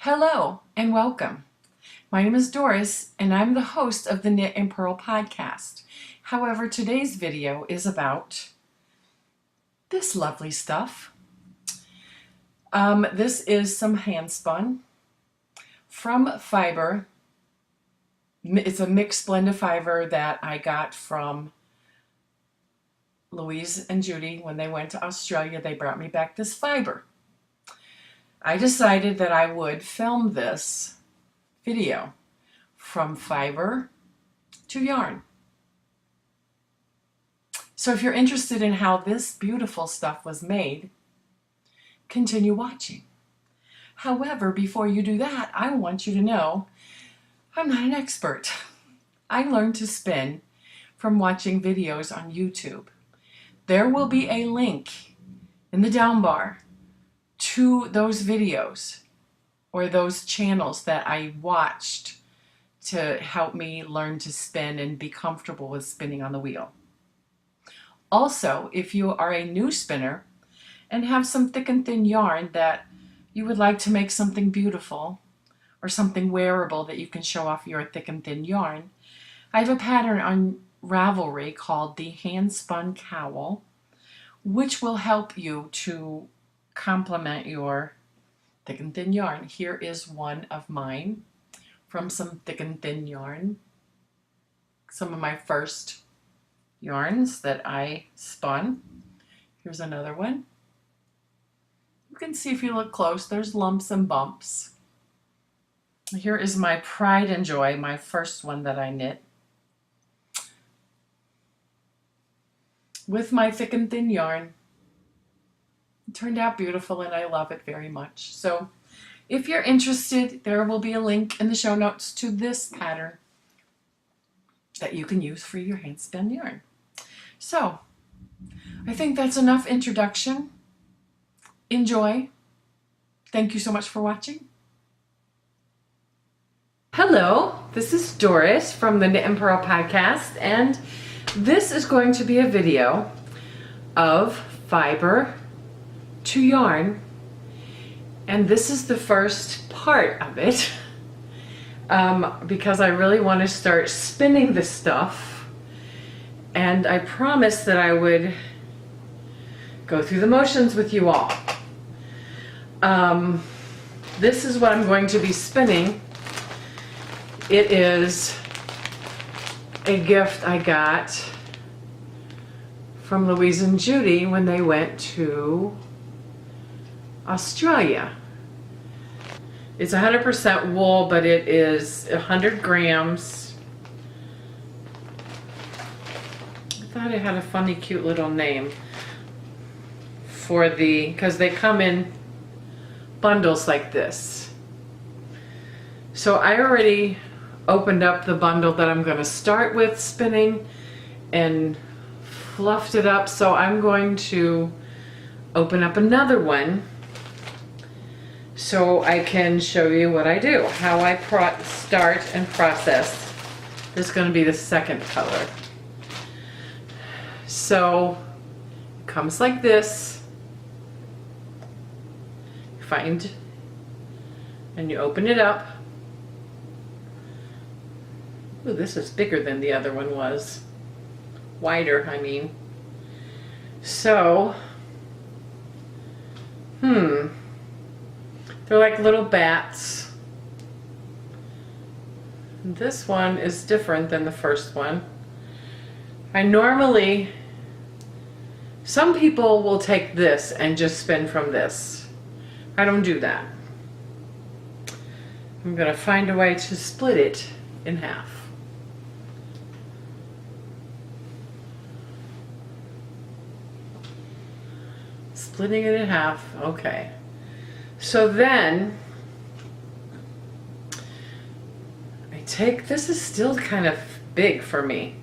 Hello and welcome. My name is Doris and I'm the host of the Knit and Purl podcast. However, today's video is about this lovely stuff. This is some handspun from fiber. It's a mixed blend of fiber that I got from Louise and Judy when they went to Australia. They brought me back this fiber. I decided that I would film this video from fiber to yarn. So if you're interested in how this beautiful stuff was made, continue watching. However, before you do that, I want you to know I'm not an expert. I learned to spin from watching videos on YouTube. There will be a link in the down bar to those videos or those channels that I watched to help me learn to spin and be comfortable with spinning on the wheel. Also, if you are a new spinner and have some thick and thin yarn that you would like to make something beautiful or something wearable that you can show off your thick and thin yarn, I have a pattern on Ravelry called the Handspun Cowl, which will help you to complement your thick and thin yarn. Here is one of mine from some thick and thin yarn. Some of my first yarns that I spun. Here's another one. You can see if you look close, there's lumps and bumps. Here is my Pride and Joy, my first one that I knit. With my thick and thin yarn. It turned out beautiful and I love it very much. So if you're interested, there will be a link in the show notes to this pattern that you can use for your handspun yarn. So I think that's enough introduction. Enjoy. Thank you so much for watching. Hello, this is Doris from the Knit and Purl podcast, and this is going to be a video of fiber to yarn, and this is the first part of it because I really want to start spinning this stuff, and I promised that I would go through the motions with you all. This is what I'm going to be spinning. It is a gift I got from Louise and Judy when they went to Australia. It's 100% wool, but it is 100 grams. I thought it had a funny, cute little name for because they come in bundles like this. So I already opened up the bundle that I'm going to start with spinning and fluffed it up. So I'm going to open up another one so I can show you what I do, how I start and process. This is going to be the second color. So it comes like this. Find and you open it up. Ooh, this is bigger than the other one was. Wider, I mean. So, they're like little bats. This one is different than the first one. Some people will take this and just spin from this. I don't do that. I'm going to find a way to split it in half. Splitting it in half, okay. So then I take, this is still kind of big for me.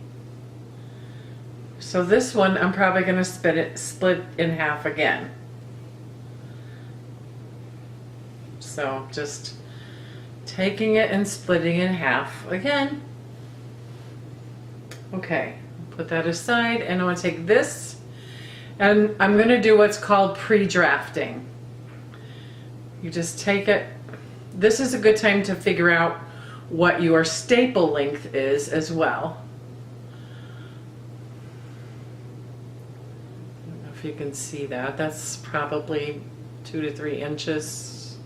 So this one I'm probably going to split in half again. So just taking it and splitting it in half again. Okay, put that aside, and I'm going to take this and I'm going to do what's called pre-drafting. You just take it this is a good time to figure out what your staple length is as well. I don't know if you can see that. That's probably 2 to 3 inches.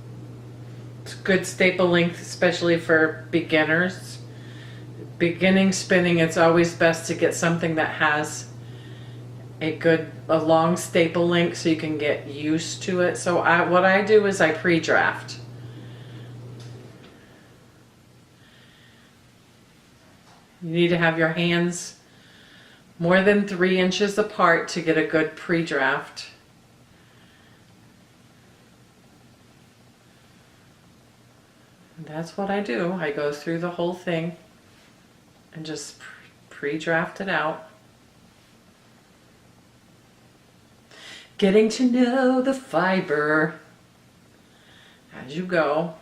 It's good staple length, especially for beginners. Beginning spinning, it's always best to get something that has a long staple length so you can get used to it. So what I do is I pre-draft. You need to have your hands more than 3 inches apart to get a good pre-draft. That's what I do. I go through the whole thing and just pre-draft it out. Getting to know the fiber as you go.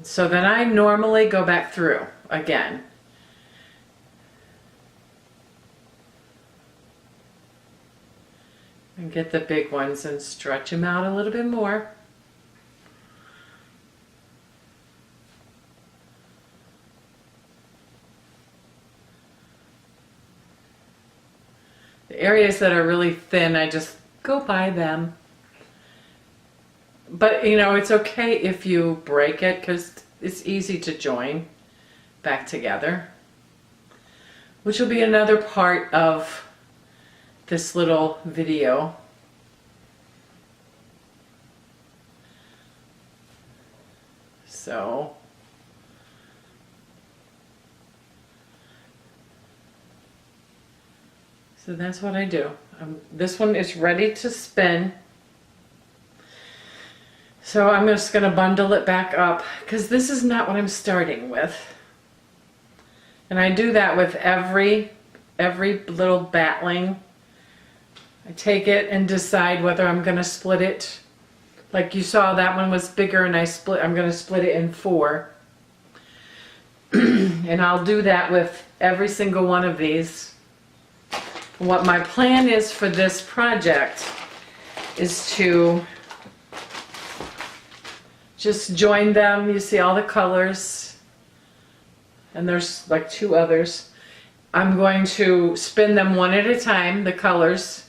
So then I normally go back through again. And get the big ones and stretch them out a little bit more. The areas that are really thin, I just go by them. But you know, it's okay if you break it because it's easy to join back together, which will be another part of this little video. So that's what I do. This one is ready to spin. So I'm just going to bundle it back up because this is not what I'm starting with. And I do that with every little battling. I take it and decide whether I'm going to split it. Like you saw, that one was bigger and I'm going to split it in 4. And I'll do that with every single one of these. What my plan is for this project is to just join them. You see all the colors, and there's like 2 others. I'm going to spin them one at a time, the colors,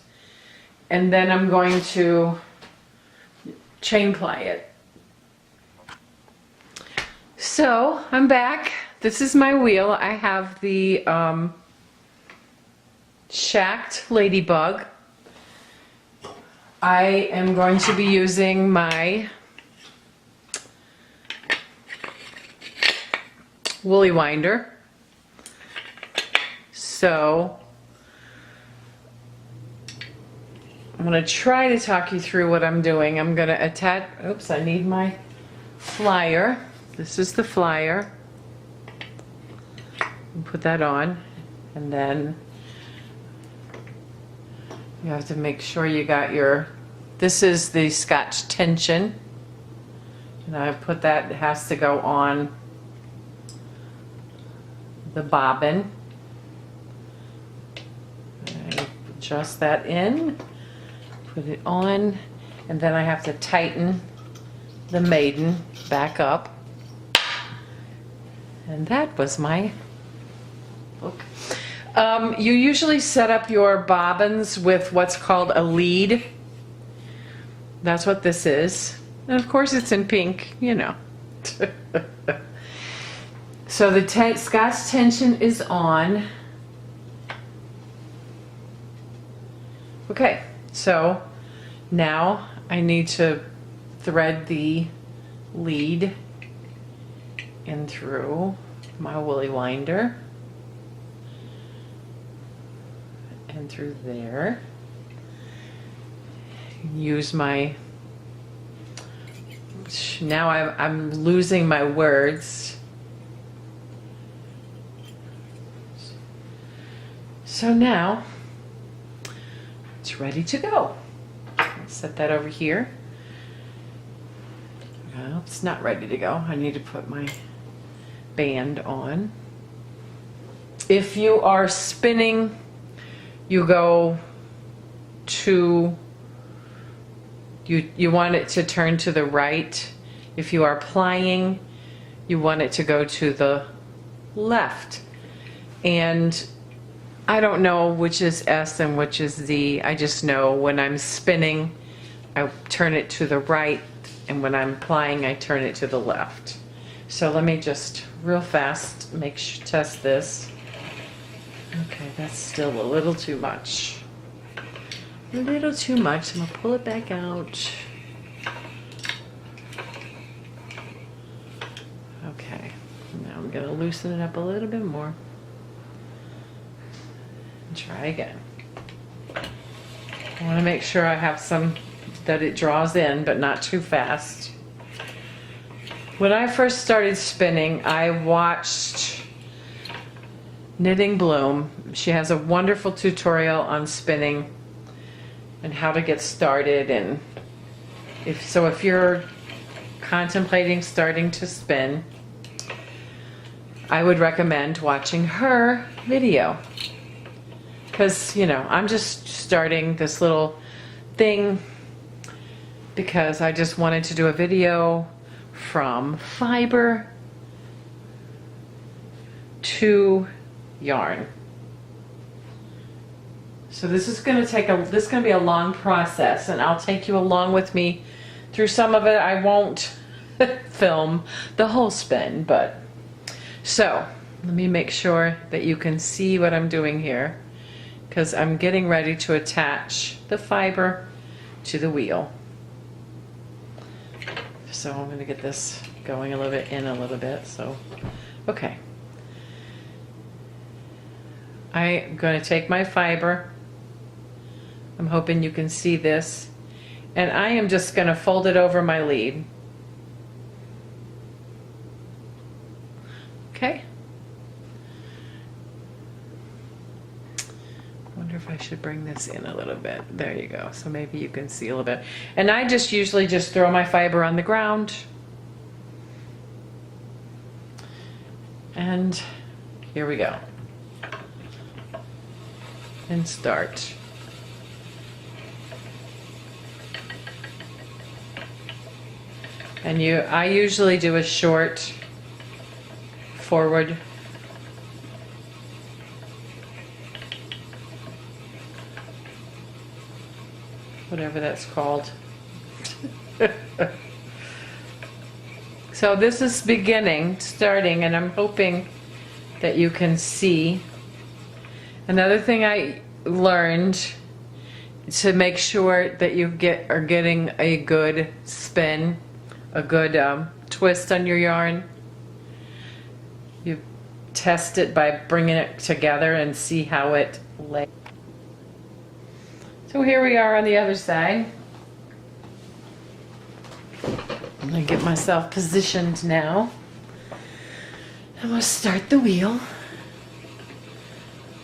and then I'm going to chain ply it. So I'm back. This is my wheel. I have the shacked ladybug. I am going to be using my woolly winder. So I'm going to try to talk you through what I'm doing. I'm going to attach, oops, I need my flyer. This is the flyer. Put that on, and then you have to make sure you got your, this is the Scotch tension, and I put that, it has to go on the bobbin. I adjust that in, put it on, and then I have to tighten the maiden back up. And that was my book. You usually set up your bobbins with what's called a lead. That's what this is. And of course it's in pink, you know. So the Scotch tension is on. Okay, so now I need to thread the lead in through my woolly winder and through there. Use my, now I'm losing my words. So now it's ready to go. Set that over here. Well, it's not ready to go. I need to put my band on. If you are spinning you go to, you want it to turn to the right. If you are plying, you want it to go to the left. And I don't know which is S and which is Z. I just know when I'm spinning, I turn it to the right, and when I'm plying, I turn it to the left. So let me just real fast test this. Okay, that's still a little too much. A little too much. I'm gonna pull it back out. Okay, now I'm gonna loosen it up a little bit more. And try again. I wanna make sure I have some that it draws in, but not too fast. When I first started spinning, I watched Knitting Bloom. She has a wonderful tutorial on spinning and how to get started. And if you're contemplating starting to spin, I would recommend watching her video. Because, you know, I'm just starting this little thing because I just wanted to do a video from fiber to yarn. So this is going to be a long process, and I'll take you along with me through some of it. I won't film the whole spin, but so let me make sure that you can see what I'm doing here, because I'm getting ready to attach the fiber to the wheel. So I'm going to get this going a little bit in a little bit. So, okay. I'm going to take my fiber. I'm hoping you can see this. And I am just going to fold it over my lead. Okay. I wonder if I should bring this in a little bit. There you go. So maybe you can see a little bit. And I just usually just throw my fiber on the ground. And here we go. And start. And I usually do a short forward. Whatever that's called. So this is starting, and I'm hoping that you can see. Another thing I learned to make sure that you are getting a good spin, a good twist on your yarn. You test it by bringing it together and see how it lays. So here we are on the other side. I'm going to get myself positioned now. I'm going to start the wheel.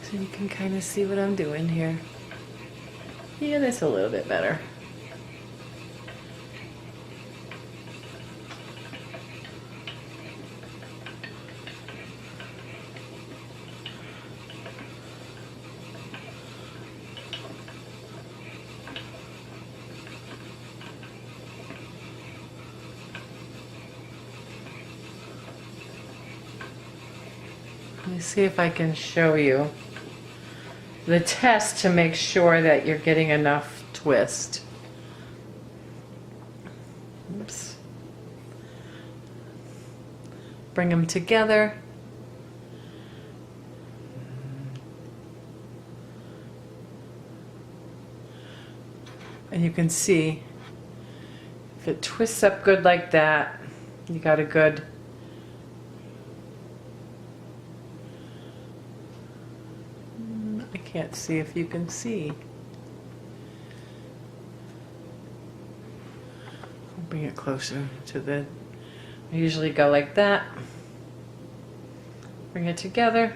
So you can kind of see what I'm doing here. Yeah, that's a little bit better. Let me see if I can show you the test to make sure that you're getting enough twist. Oops. Bring them together. And you can see if it twists up good like that, you got a good can't see if you can see. I'll bring it closer to I usually go like that. Bring it together.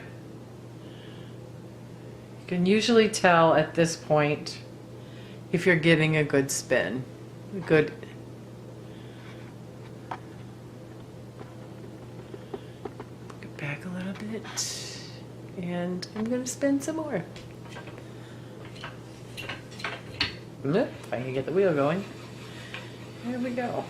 You can usually tell at this point if you're getting a good spin. Get back a little bit. And I'm going to spin some more. If I can get the wheel going. There we go.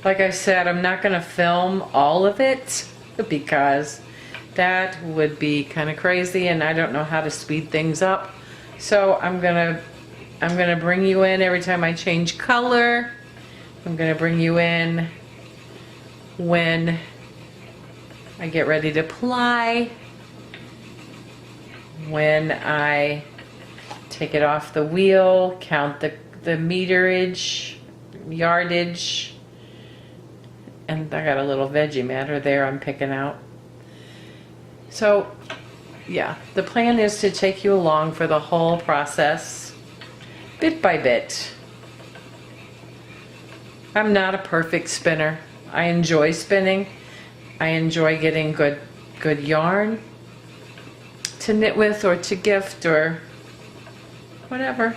Like I said, I'm not going to film all of it because that would be kind of crazy and I don't know how to speed things up. So I'm gonna bring you in every time I change color. I'm gonna bring you in when I get ready to ply, when I take it off the wheel, count the meterage, yardage, and I got a little veggie matter there I'm picking out. So yeah, the plan is to take you along for the whole process, bit by bit. I'm not a perfect spinner. I enjoy spinning. I enjoy getting good yarn to knit with or to gift or whatever.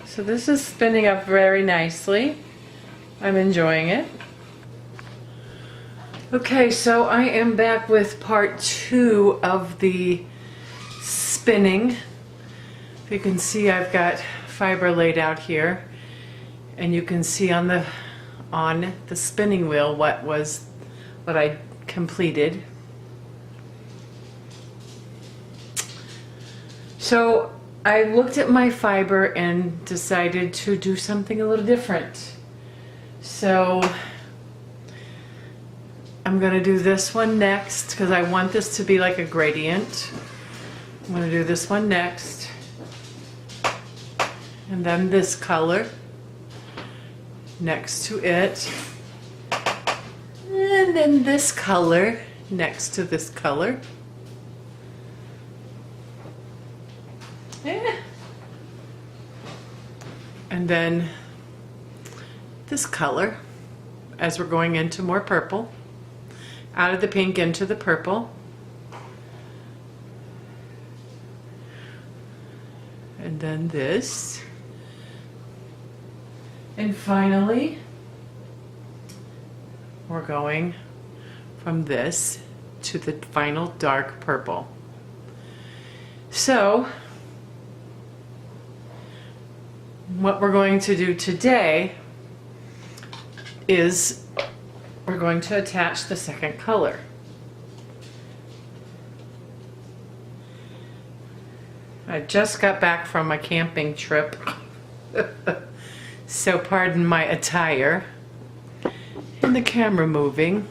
So this is spinning up very nicely. I'm enjoying it. Okay, so I am back with part 2 of the spinning. You can see I've got fiber laid out here, and you can see on the spinning wheel what I completed. So I looked at my fiber and decided to do something a little different. So I'm going to do this one next because I want this to be like a gradient. I'm going to do this one next. And then this color next to it. And then this color next to this color. Yeah. And then this color as we're going into more purple. Out of the pink into the purple. And then this. And finally, we're going from this to the final dark purple. So, what we're going to do today is we're going to attach the second color. I just got back from a camping trip, so pardon my attire and the camera moving.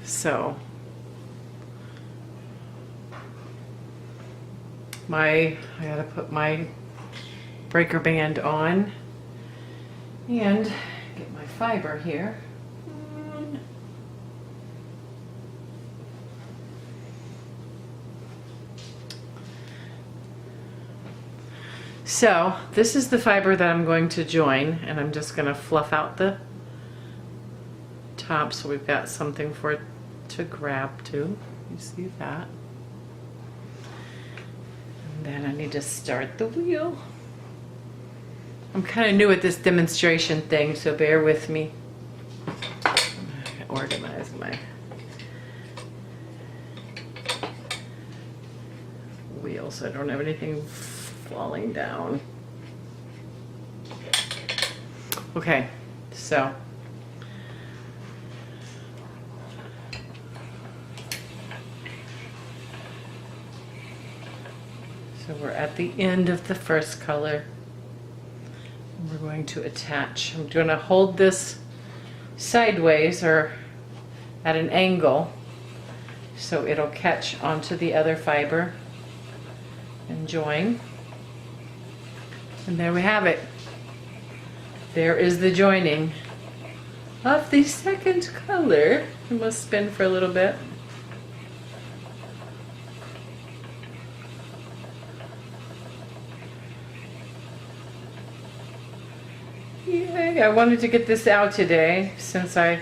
So, I gotta put my breaker band on and get my fiber here. So this is the fiber that I'm going to join, and I'm just going to fluff out the top so we've got something for it to grab to. You see that? And then I need to start the wheel. I'm kind of new at this demonstration thing, so bear with me. Organize my wheel so I don't have anything falling down. Okay, so we're at the end of the first color. We're going to attach. I'm going to hold this sideways or at an angle so it'll catch onto the other fiber and join. And there we have it. There is the joining of the second color. I must spin for a little bit. Yay, I wanted to get this out today since I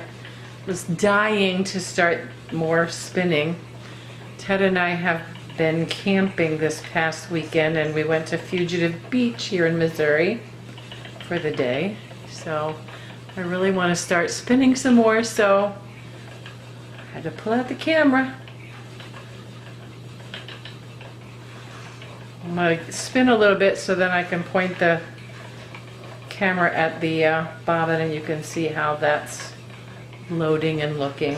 was dying to start more spinning. Ted and I have been camping this past weekend, and we went to Fugitive Beach here in Missouri for the day. So I really want to start spinning some more, so I had to pull out the camera. I'm going to spin a little bit so then I can point the camera at the bobbin and you can see how that's loading and looking.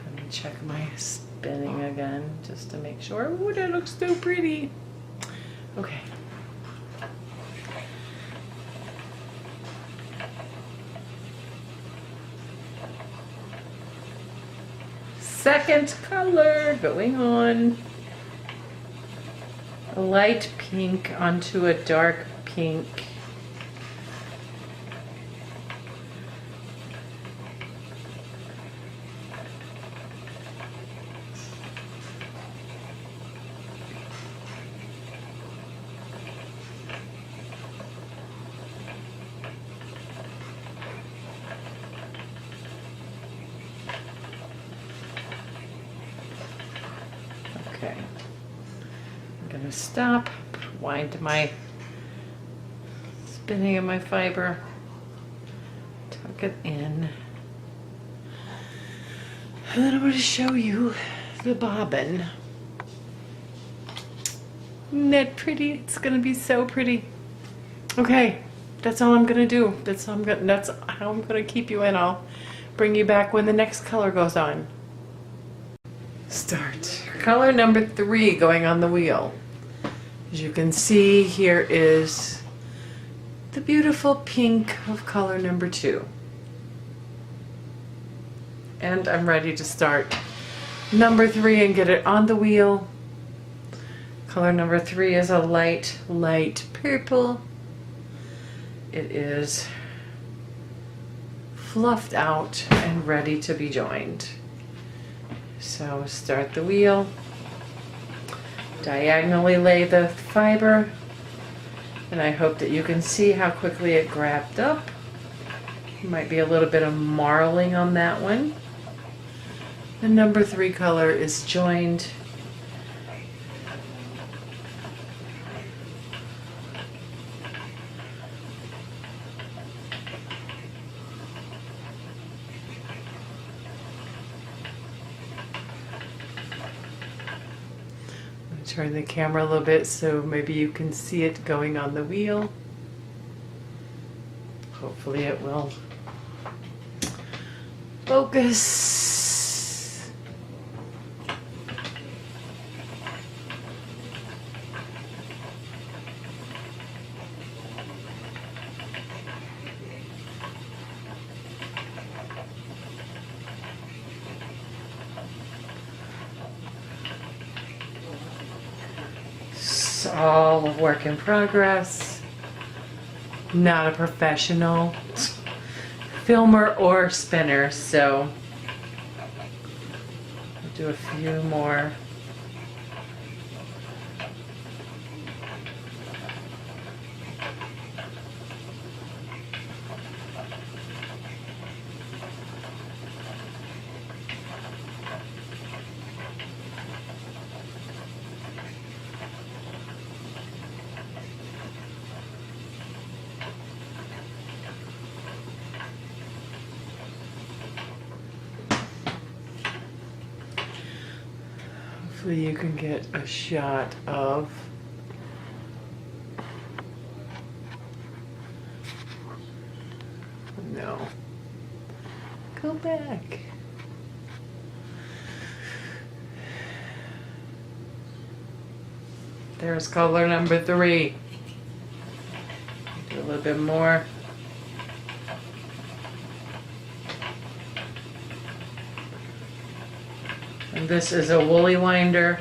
Let me check my spinning again just to make sure. Ooh, that looks so pretty. Okay. Second color going on. A light pink onto a dark pink. Okay, I'm gonna stop, wind my spinning of my fiber, tuck it in, and then I'm going to show you the bobbin. Isn't that pretty? It's gonna be so pretty. Okay, that's all I'm gonna do. That's how I'm gonna keep you in. I'll bring you back when the next color goes on. Start. Color number 3 going on the wheel. As you can see, here is the beautiful pink of color number 2. And I'm ready to start number 3 and get it on the wheel. Color number 3 is a light purple. It is fluffed out and ready to be joined. So start the wheel, diagonally lay the fiber, and I hope that you can see how quickly it grabbed up. Might be a little bit of marling on that one. The number 3 color is joined. Turn the camera a little bit so maybe you can see it going on the wheel. Hopefully it will focus. It's all a work in progress. Not a professional filmer or spinner, so I'll do a few more. Hopefully you can get a shot of no. Go back. There's color number 3. Do a little bit more. And this is a woolly winder,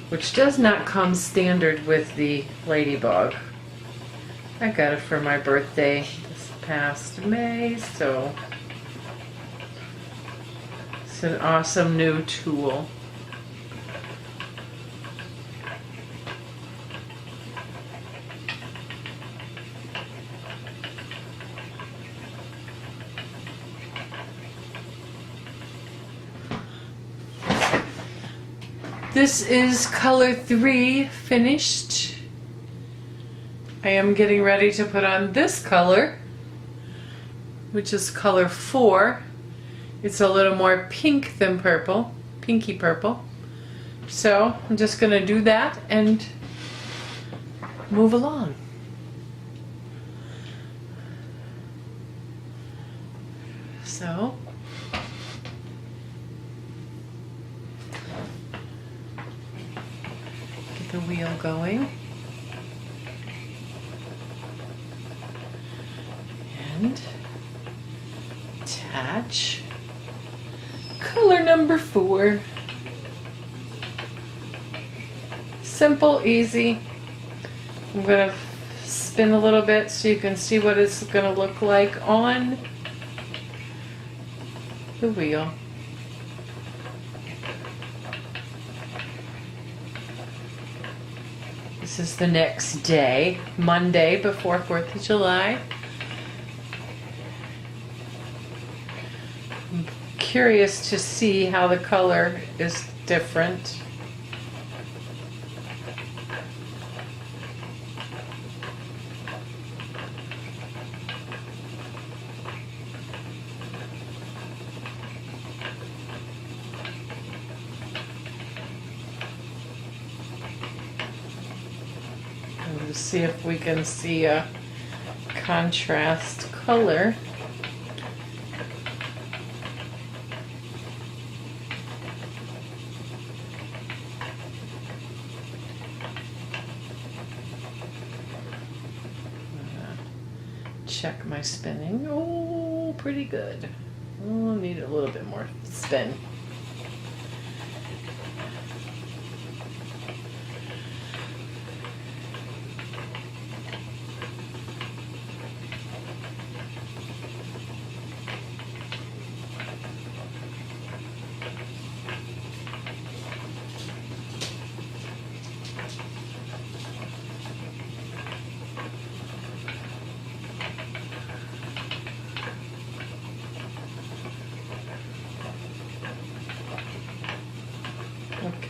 which does not come standard with the ladybug. I got it for my birthday this past May, so it's an awesome new tool. This is color 3 finished. I am getting ready to put on this color, which is color 4. It's a little more pink than purple, pinky purple. So I'm just going to do that and move along. So get the wheel going. And attach color number 4. Simple, easy. I'm going to spin a little bit so you can see what it's going to look like on the wheel. This is the next day, Monday before 4th of July. I'm curious to see how the color is different. To see if we can see a contrast color. Check my spinning. Oh, pretty good. Oh, need a little bit more spin.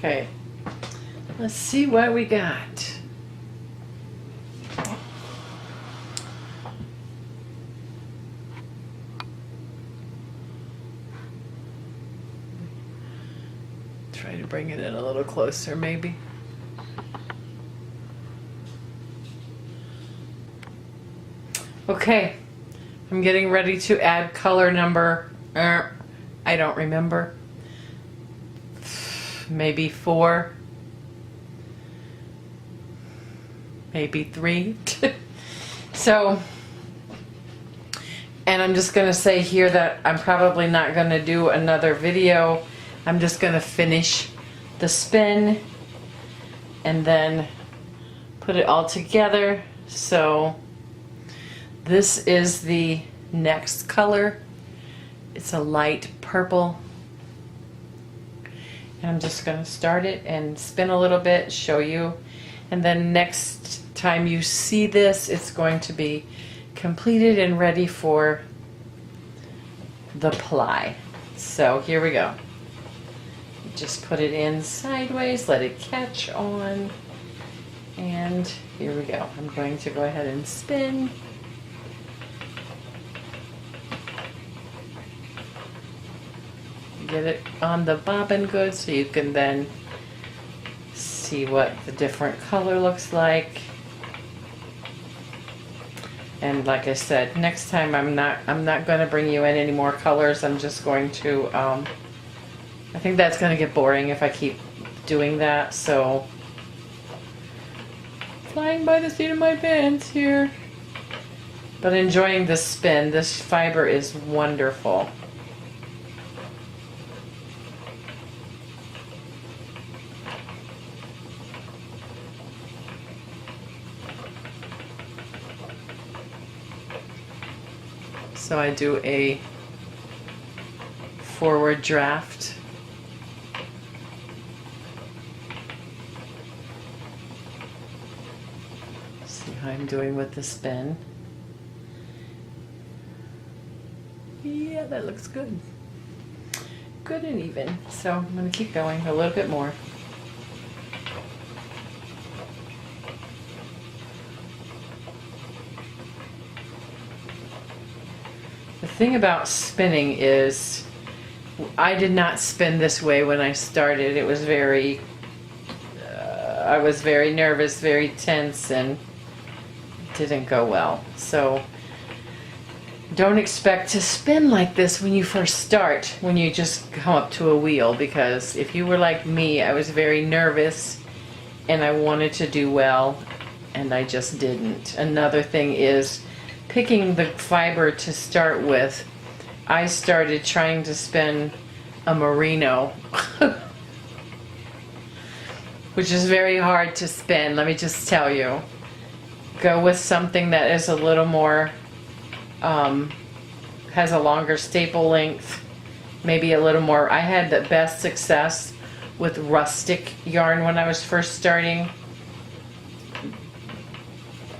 Okay, let's see what we got. Try to bring it in a little closer, maybe. Okay, I'm getting ready to add color number, I don't remember. Maybe 4, maybe 3. So, and I'm just going to say here that I'm probably not going to do another video. I'm just going to finish the spin and then put it all together. So this is the next color. It's a light purple. And I'm just going to start it and spin a little bit, show you. And then next time you see this, it's going to be completed and ready for the ply. So here we go. Just put it in sideways, let it catch on. And here we go. I'm going to go ahead and spin. Get it on the bobbin good so you can then see what the different color looks like. And like I said, next time I'm not going to bring you in any more colors. I'm just going to I think that's going to get boring if I keep doing that. So flying by the seat of my pants here. But enjoying this spin. This fiber is wonderful. So I do a forward draft. See how I'm doing with the spin. Yeah, that looks good. Good and even. So I'm going to keep going a little bit more. thing about spinning is I did not spin this way when I started. It was I was very nervous, very tense, and it didn't go well. So don't expect to spin like this when you first start, when you just come up to a wheel, because if you were like me, I was very nervous and I wanted to do well and I just didn't. Another thing is picking the fiber to start with. I started trying to spin a merino, which is very hard to spin, let me just tell you. Go with something that is a little more, has a longer staple length, maybe a little more. I had the best success with rustic yarn when I was first starting.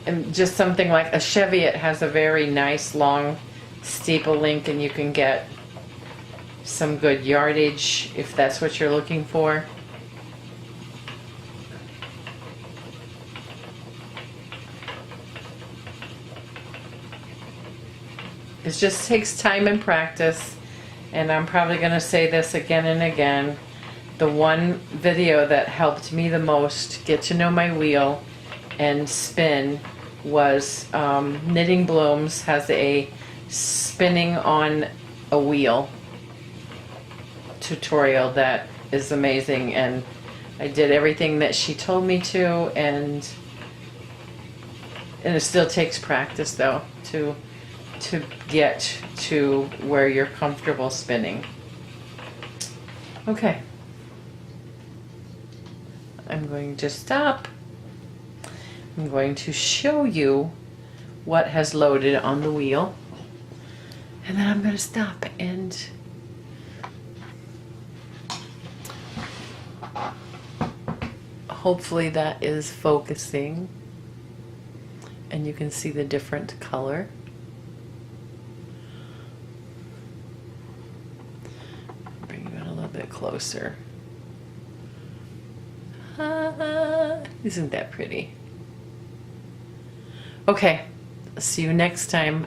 And just something like a Cheviot has a very nice long staple length, and you can get some good yardage if that's what you're looking for. It just takes time and practice, and I'm probably going to say this again and again. The one video that helped me the most get to know my wheel and spin was Knitting Blooms has a spinning on a wheel tutorial that is amazing, and I did everything that she told me to, and it still takes practice though to get to where you're comfortable spinning. Okay, I'm going to stop. I'm going to show you what has loaded on the wheel, and then I'm going to stop and hopefully that is focusing and you can see the different color. Bring you in a little bit closer. Isn't that pretty? Okay, see you next time.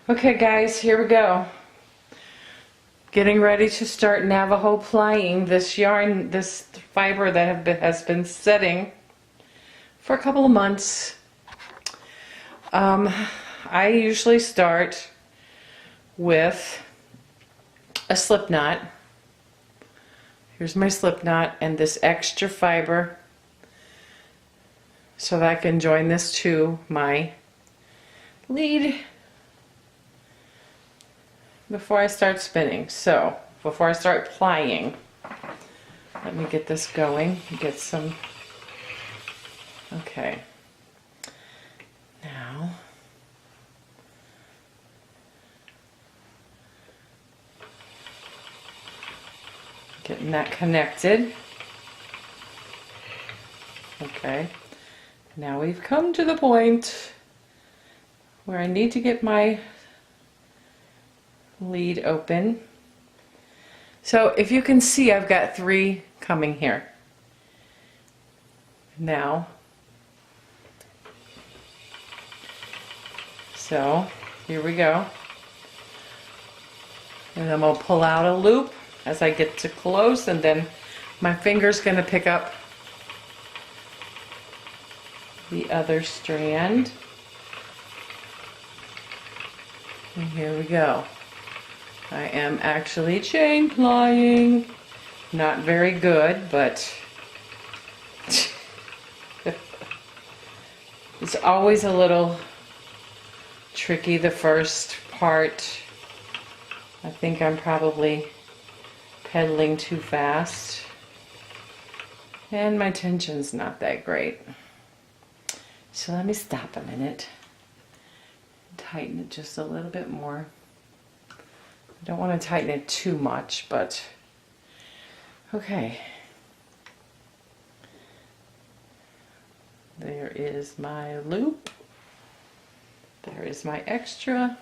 Okay guys, here we go. Getting ready to start Navajo plying this yarn, this fiber that has been setting for a couple of months. I usually start with a slip knot. Here's my slip knot and this extra fiber so that I can join this to my lead before I start spinning. So before I start plying, let me get this going, get some, okay. Now, getting that connected. Okay, now we've come to the point where I need to get my lead open. So if you can see, I've got 3 coming here. Now, so here we go. And then we'll pull out a loop as I get to close, and then my finger's going to pick up the other strand. And here we go. I am actually chain plying. Not very good, but it's always a little tricky the first part. I think I'm probably pedaling too fast, and my tension's not that great. So let me stop a minute, tighten it just a little bit more. I don't want to tighten it too much, but okay. There is my loop. There is my extra.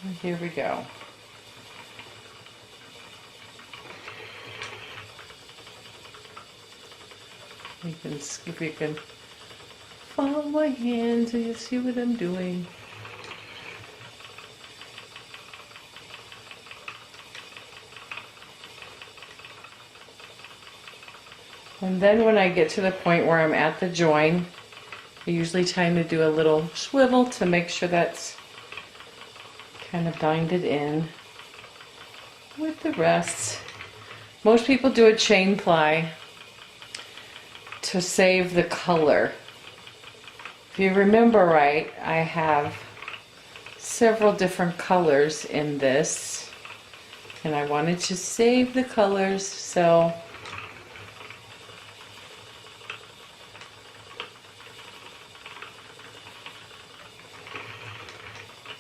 And here we go. You can, if you can Follow my hand so you see what I'm doing. And then when I get to the point where I'm at the join, I usually try to do a little swivel to make sure that's kind of binded in with the rest. Most people do a chain ply to save the color. If you remember right, I have several different colors in this, and I wanted to save the colors, so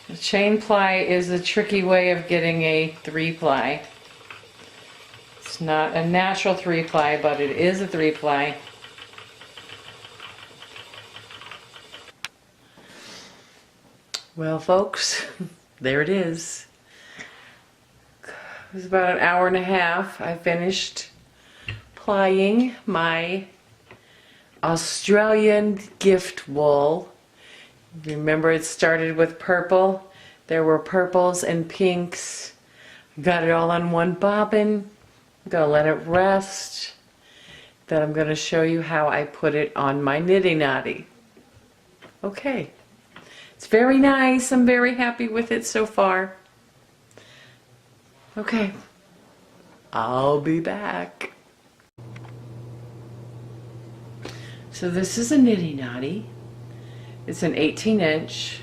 the chain ply is a tricky way of getting a 3-ply. It's not a natural 3-ply, but it is a 3-ply. Well, folks, there it is. It was about an hour and a half. I finished plying my Australian gift wool. Remember, it started with purple. There were purples and pinks. Got it all on one bobbin. I'm gonna let it rest. Then I'm gonna show you how I put it on my niddy noddy. Okay. It's very nice. I'm very happy with it so far. Okay. I'll be back. So this is a niddy noddy. It's an 18-inch.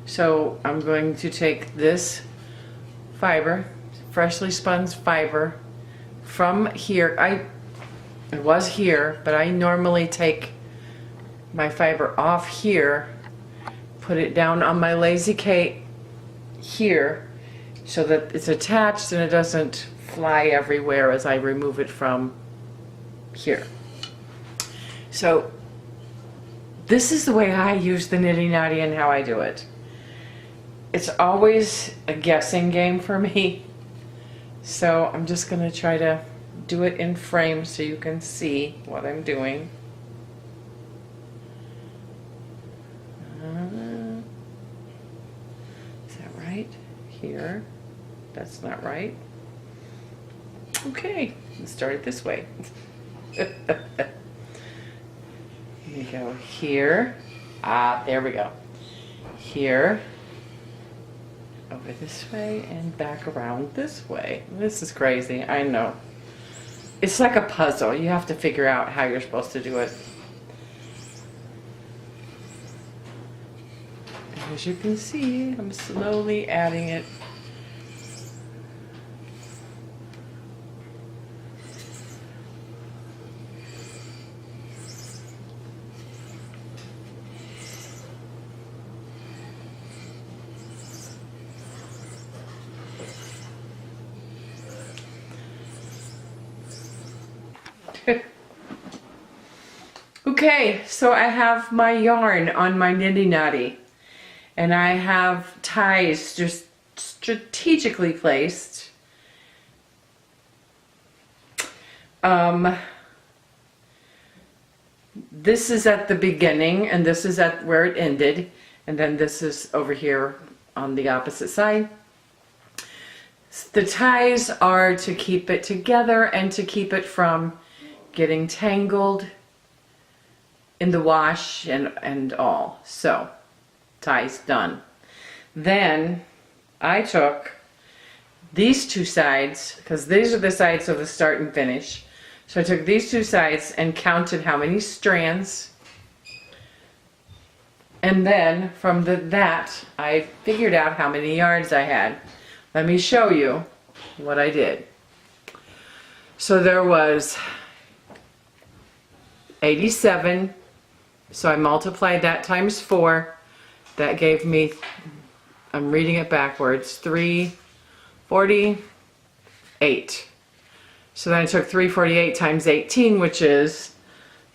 So I'm going to take this fiber, freshly spun fiber, from here. It was here, but I normally take my fiber off here, put it down on my Lazy Kate here so that it's attached and it doesn't fly everywhere as I remove it from here. So this is the way I use the niddy noddy and how I do it. It's always a guessing game for me, so I'm just going to try to do it in frame so you can see what I'm doing. Is that right? Here. That's not right. Okay, let's start it this way. You go here. There we go. Here. Over this way and back around this way. This is crazy, I know. It's like a puzzle. You have to figure out how you're supposed to do it. As you can see, I'm slowly adding it. Okay, so I have my yarn on my niddy noddy, and I have ties just strategically placed. This is at the beginning, and this is at where it ended, and then this is over here on the opposite side. The ties are to keep it together and to keep it from getting tangled in the wash and all. So, ties done. Then I took these two sides, because these are the sides of the start and finish. So I took these two sides and counted how many strands. And then from that, I figured out how many yards I had. Let me show you what I did. So there was 87. So I multiplied that times 4. That gave me, I'm reading it backwards, 348. So then I took 348 times 18, which is,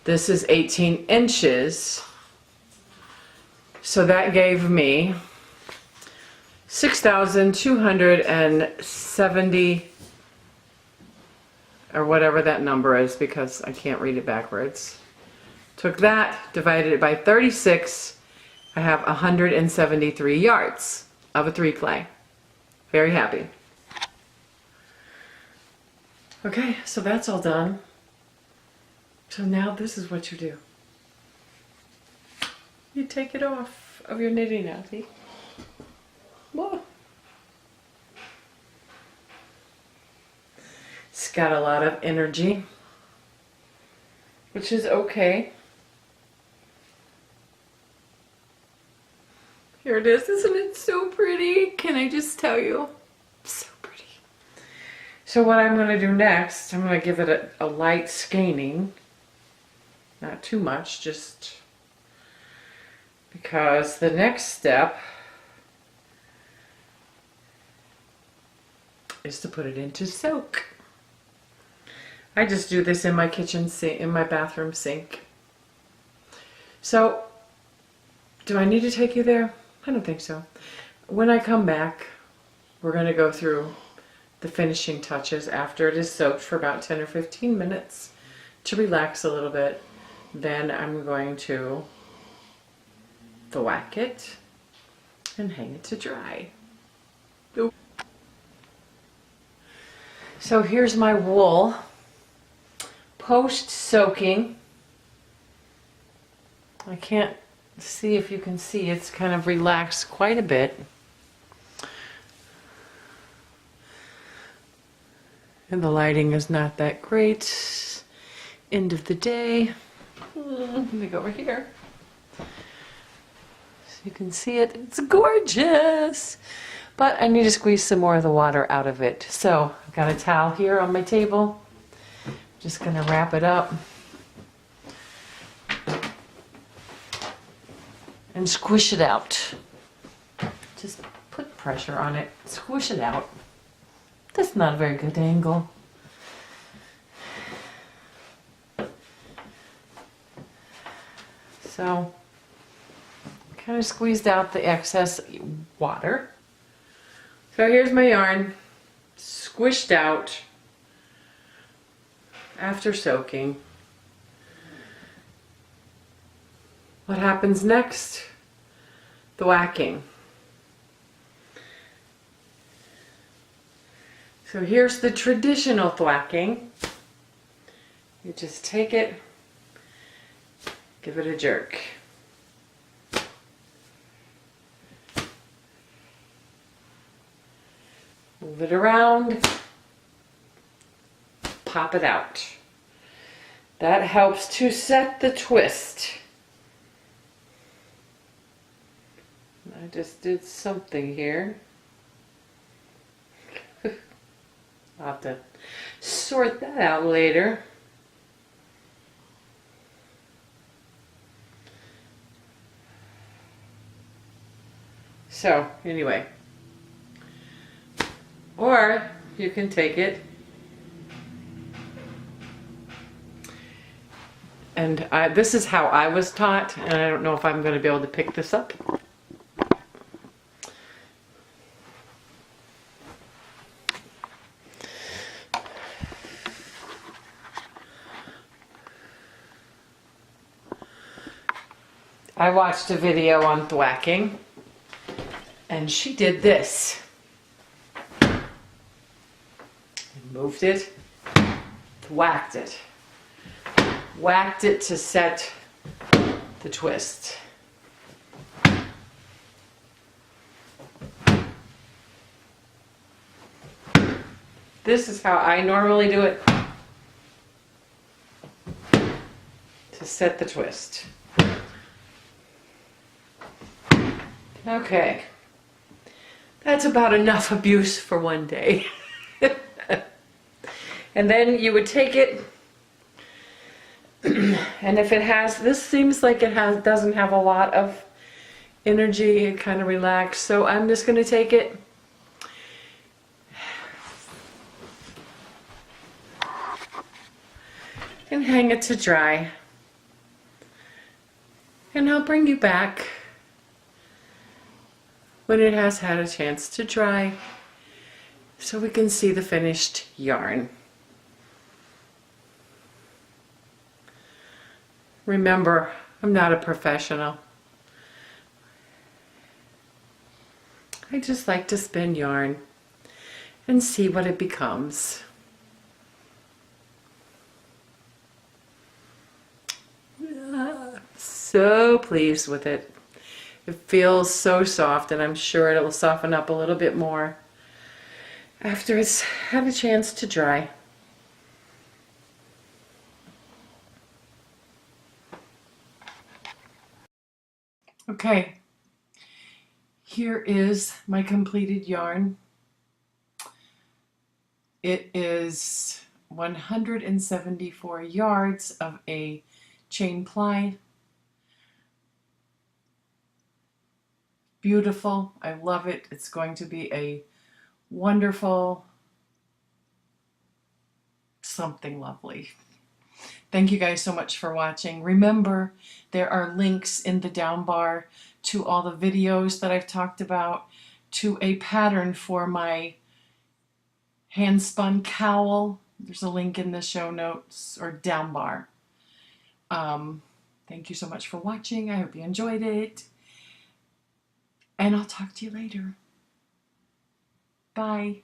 this is 18 inches. So that gave me 6,270, or whatever that number is, because I can't read it backwards. Took that, divided it by 36. I have 173 yards of a 3-ply. Very happy. Okay, so that's all done. So now this is what you do. You take it off of your knitting now, see? Whoa. It's got a lot of energy, which is okay. Here it is. Isn't it so pretty? Can I just tell you? So pretty. So what I'm going to do next, I'm going to give it a light skeining. Not too much, just because the next step is to put it into soak. I just do this in my kitchen sink, in my bathroom sink. So, do I need to take you there? I don't think so. When I come back, we're going to go through the finishing touches after it is soaked for about 10 or 15 minutes to relax a little bit. Then I'm going to thwack it and hang it to dry. So here's my wool post soaking. I can't see if you can see, it's kind of relaxed quite a bit. And the lighting is not that great. End of the day. Let me go over here. So you can see it. It's gorgeous. But I need to squeeze some more of the water out of it. So I've got a towel here on my table. Just going to wrap it up. And squish it out. Just put pressure on it. Squish it out. That's not a very good angle. So, kind of squeezed out the excess water. So here's my yarn, squished out after soaking. What happens next? The whacking. So here's the traditional thwacking. You just take it, give it a jerk. Move it around, pop it out. That helps to set the twist. I just did something here. I'll have to sort that out later. So, anyway. Or you can take it and this is how I was taught, and I don't know if I'm going to be able to pick this up. I watched a video on thwacking, and she did this. Moved it, thwacked it. Whacked it to set the twist. This is how I normally do it to set the twist. Okay, that's about enough abuse for one day. And then you would take it, and if it has, this seems like it doesn't have a lot of energy, it kind of relaxed, so I'm just going to take it and hang it to dry. And I'll bring you back when it has had a chance to dry so we can see the finished yarn. Remember, I'm not a professional. I just like to spin yarn and see what it becomes. So pleased with it. It feels so soft, and I'm sure it'll soften up a little bit more after it's had a chance to dry. Okay, here is my completed yarn. It is 174 yards of a chain ply. Beautiful. I love it. It's going to be a wonderful something lovely. Thank you guys so much for watching. Remember, there are links in the down bar to all the videos that I've talked about, to a pattern for my Handspun Cowl. There's a link in the show notes or down bar. Thank you so much for watching. I hope you enjoyed it. And I'll talk to you later. Bye.